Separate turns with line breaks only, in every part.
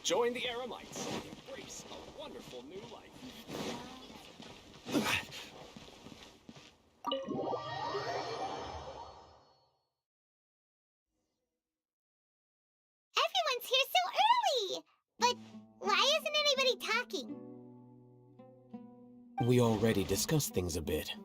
Join the Eremites and embrace a wonderful new life.
Everyone's here so early! But why isn't anybody talking?
We already discussed things a bit.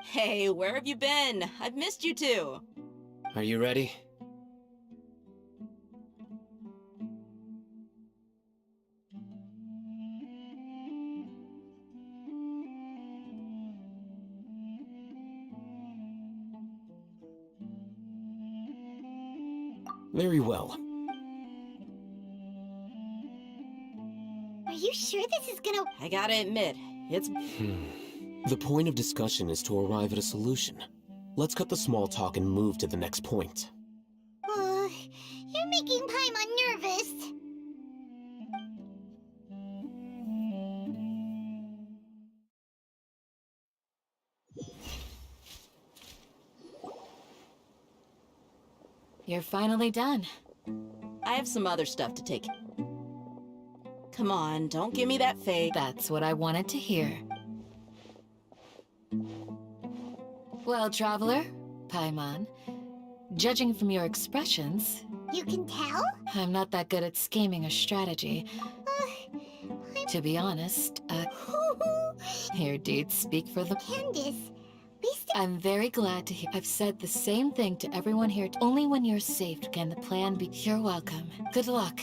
Hey, where have you been? I've missed you too.
Are you ready? Very well.
Are you sure this is gonna...
I gotta admit, it's...
The point of discussion is to arrive at a solution. Let's cut the small talk and move to the next point.
You're making Paimon nervous.
You're finally done.
I have some other stuff to take. Come on, don't give me that fake.
That's what I wanted to hear. Well, Traveler, Paimon, judging from your expressions...
You can tell?
I'm not that good at scheming or strategy. To be honest, your deeds speak for the...
Candace,
I'm very glad to hear. I've said the same thing to everyone here. Only when you're safe can the plan be... You're welcome. Good luck.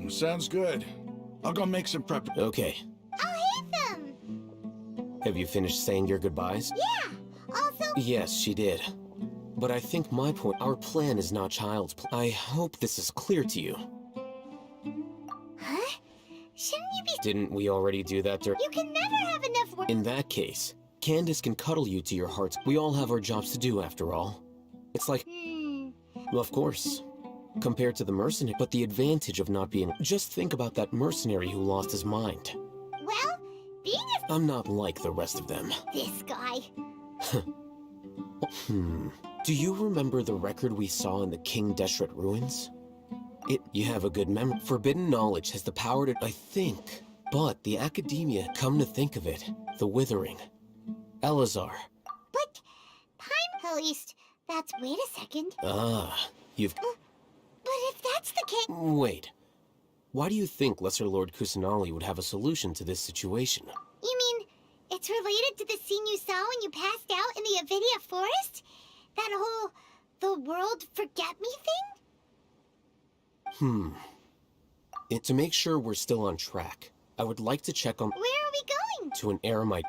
Sounds good. I'll go make some prep.
Okay.
I'll hit them!
Have you finished saying your goodbyes?
Yeah! Also...
Yes, she did. But I think my point... Our plan is not child's play. I hope this is clear to you.
Huh? Shouldn't you be...
Didn't we already do that
You can never have enough work...
In that case, Candace can cuddle you to your hearts. We all have our jobs to do, after all. It's like... Well, of course. Compared to the mercenary, but the advantage of not being... Just think about that mercenary who lost his mind.
Well, being a...
I'm not like the rest of them.
This guy...
Do you remember the record we saw in the King Deshret ruins? You have a good memory. Forbidden knowledge has the power to... I think. But the academia, come to think of it, the Withering. Elazar.
But... At least, that's... Wait a second.
You've...
But if that's the case...
Wait. Why do you think Lesser Lord Kusanali would have a solution to this situation?
You mean, it's related to the scene you saw when you passed out in the Avidia Forest? That whole... the world forget me thing?
To make sure we're still on track, I would like to check on...
Where are we going?
To an Eremite...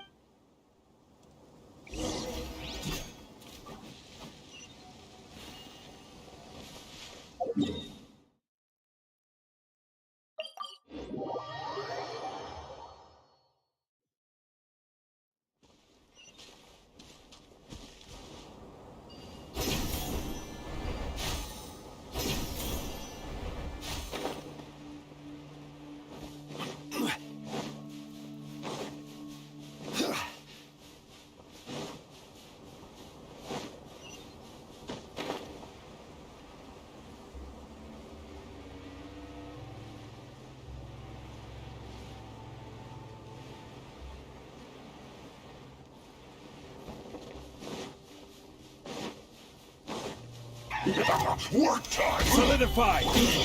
Work time! Solidify!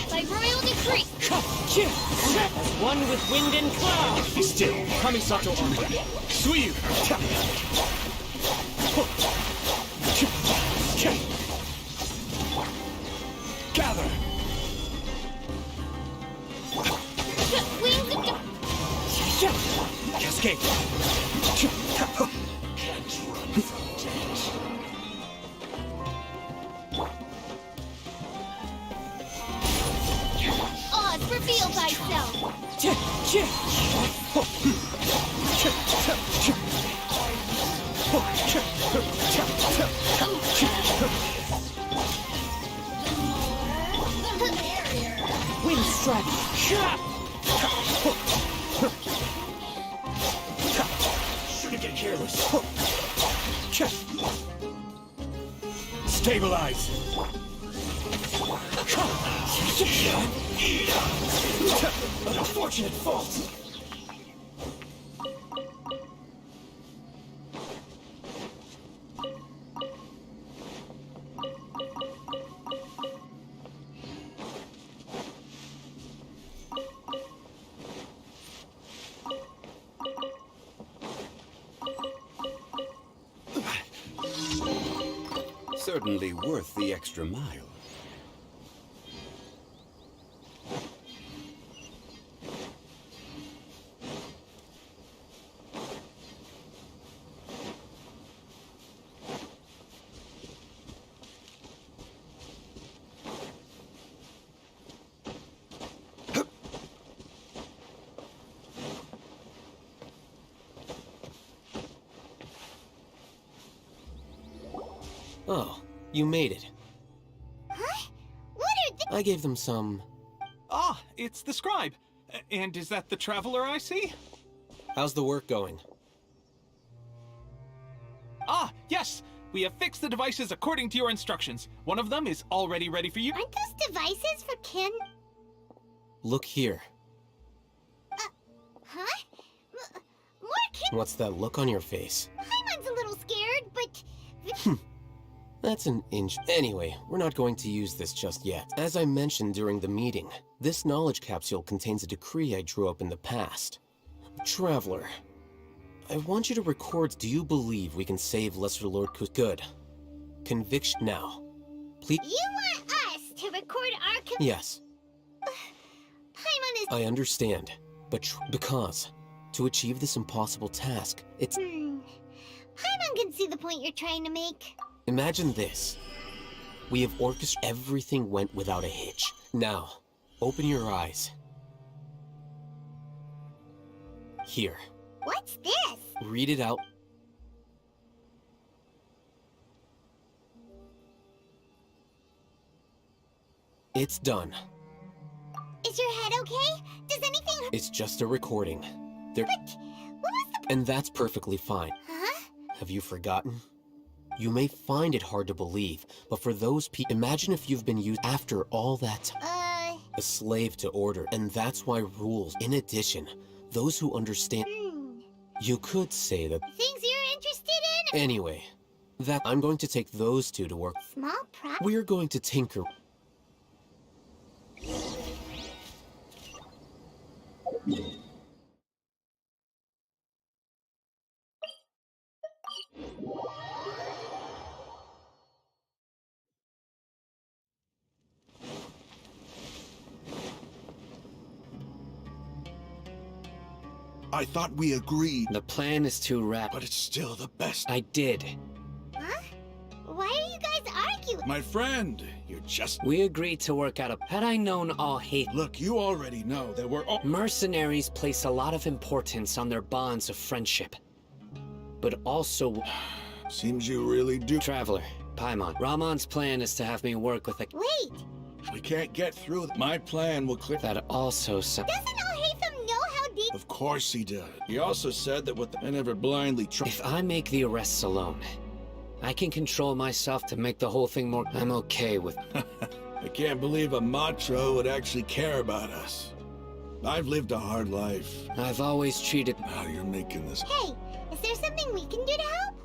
By royal decree!
As one with wind and cloud!
Be still!
Kamisato armor!
Sweep! Gather!
Wings of...
Cascade!
Oz, reveal thyself!
Wind strike.
Shouldn't get careless. Stabilize. An unfortunate fault.
Certainly worth the extra mile.
Oh, you made it.
Huh? What are they?
I gave them some...
Ah, it's the scribe. And is that the traveler I see?
How's the work going?
Ah, yes! We have fixed the devices according to your instructions. One of them is already ready for you.
Aren't those devices for Ken?
Look here.
Huh? More Ken?
What's that look on your face?
Paimon's a little scared, but...
That's an inch. Anyway, we're not going to use this just yet. As I mentioned during the meeting, this knowledge capsule contains a decree I drew up in the past. Traveler, I want you to record. Do you believe we can save Lesser Lord Kus? Good. Conviction now. Please.
You want us to record our...
Yes,
Paimon is...
I understand. But because to achieve this impossible task, it's...
Paimon can see the point you're trying to make.
Imagine this. We have orchestrated. Everything went without a hitch. Now, open your eyes. Here.
What's this?
Read it out. It's done.
Is your head okay? Does anything...
It's just a recording. There...
But what was the...
And that's perfectly fine.
Huh?
Have you forgotten? You may find it hard to believe, but for those people... Imagine if you've been used after all that time. A slave to order, and that's why rules. In addition, those who understand... You could say that...
Things you're interested in?
Anyway, that... I'm going to take those two to work.
Small prop...
We're going to tinker...
I thought we agreed,
The plan is to wrap.
but it's still the best.
I did.
Huh? Why are you guys arguing?
My friend, you're just...
We agreed to work out a. Had I known all hate.
Look, you already know that we're all...
Mercenaries place a lot of importance on their bonds of friendship. But also.
Seems you really do.
Traveler, Paimon. Ramon's plan is to have me work with a.
Wait,
We can't get through. My plan will clear...
That also.
doesn't Alhaitham know how deep...
Of course he did. He also said that with the... I never blindly trust...
If I make the arrests alone, I can control myself to make the whole thing more. I'm okay with.
I can't believe a Matro would actually care about us. I've lived a hard life.
I've always treated.
Now you're making this...
Hey, is there something we can do to help?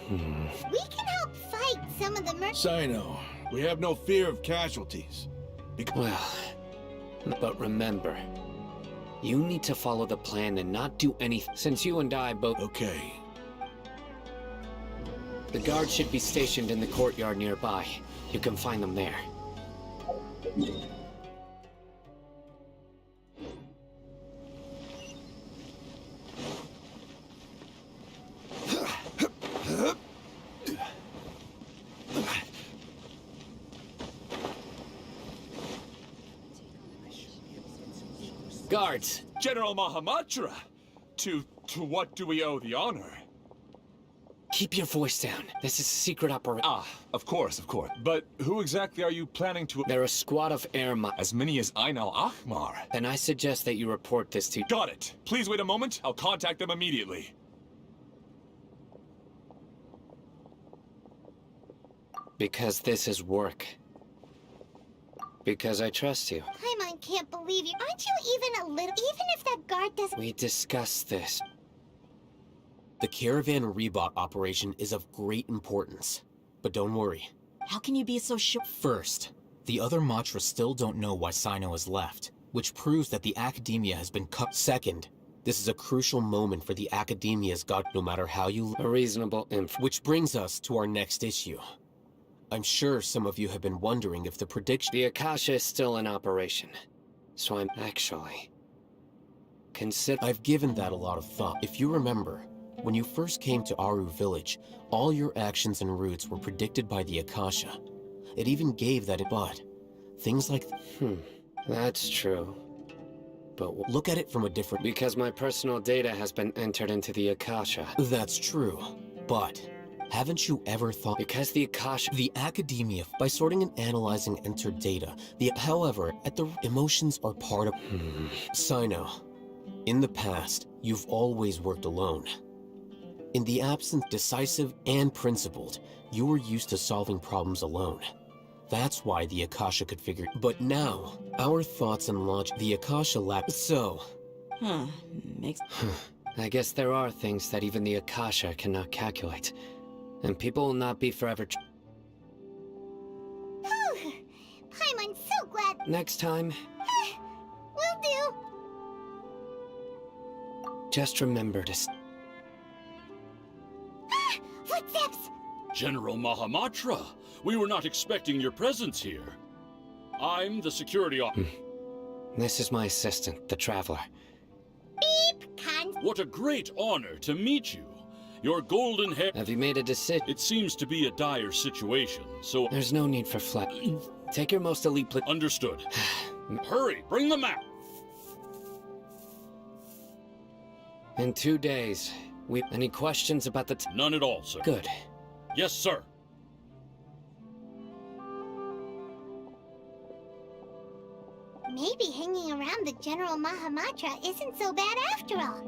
We can help fight some of the
Sino, we have no fear of casualties.
Well, but remember, you need to follow the plan and not do anything. Since you and I both.
Okay.
The guards should be stationed in the courtyard nearby. You can find them there. Guards!
General Mahamatra!
To what do we owe the honor?
Keep your voice down. This is a secret operation.
Ah, of course, of course. But who exactly are you planning to...
They're a squad of air
As many as Einal Ahmar.
Then I suggest that you report this to...
Got it. Please wait a moment. I'll contact them immediately.
Because this is work. Because I trust you.
Paimon can't believe you. Aren't you even a little... Even if that guard doesn't...
We discussed this.
The Caravan Rebot operation is of great importance. But don't worry.
How can you be so sure?
First, the other Matra still don't know why Sino has left, which proves that the Academia has been cut.
Second, this is a crucial moment for the Academia's god, no matter how you...
A reasonable inf...
Which brings us to our next issue. I'm sure some of you have been wondering if the prediction...
The Akasha is still in operation. So I'm actually...
I've given that a lot of thought. If you remember, when you first came to Aru Village, all your actions and routes were predicted by the Akasha. It even gave that... But things like...
That's true. But
look at it from a different...
Because my personal data has been entered into the Akasha.
That's true, but... Haven't you ever thought...
Because the Akasha...
The Academia, by sorting and analyzing entered data, however, emotions are part of... Sino, in the past, you've always worked alone. In the absence, decisive and principled, you were used to solving problems alone. That's why the Akasha could figure... But now, our thoughts and logic... The Akasha lack... So...
Makes...
I guess there are things that even the Akasha cannot calculate. And people will not be forever...
Paimon's so glad...
Next time...
Will do.
Just remember to...
Footsteps!
General Mahamatra, we were not expecting your presence here. I'm the security officer.
This is my assistant, the Traveler.
Beep!
What a great honor to meet you. Your golden hair...
Have you made a decision?
It seems to be a dire situation, so...
There's no need for flat. Take your most elite...
Understood. Hurry, bring the map!
In 2 days, Any questions about the...
None at all, sir.
Good.
Yes, sir.
Maybe hanging around the General Mahamatra isn't so bad after all.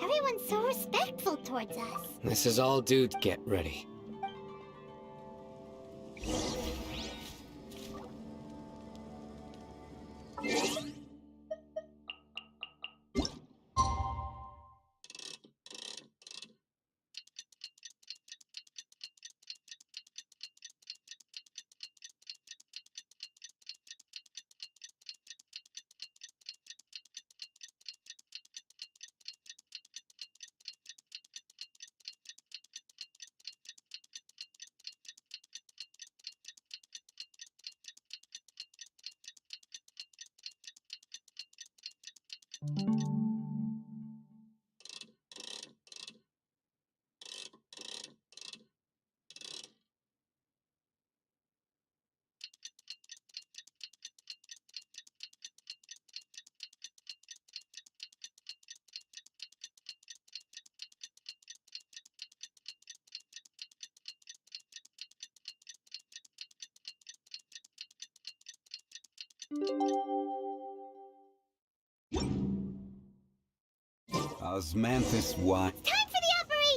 Everyone's so respectful towards us.
This is all due to get ready.
Osmanthus, why?
Time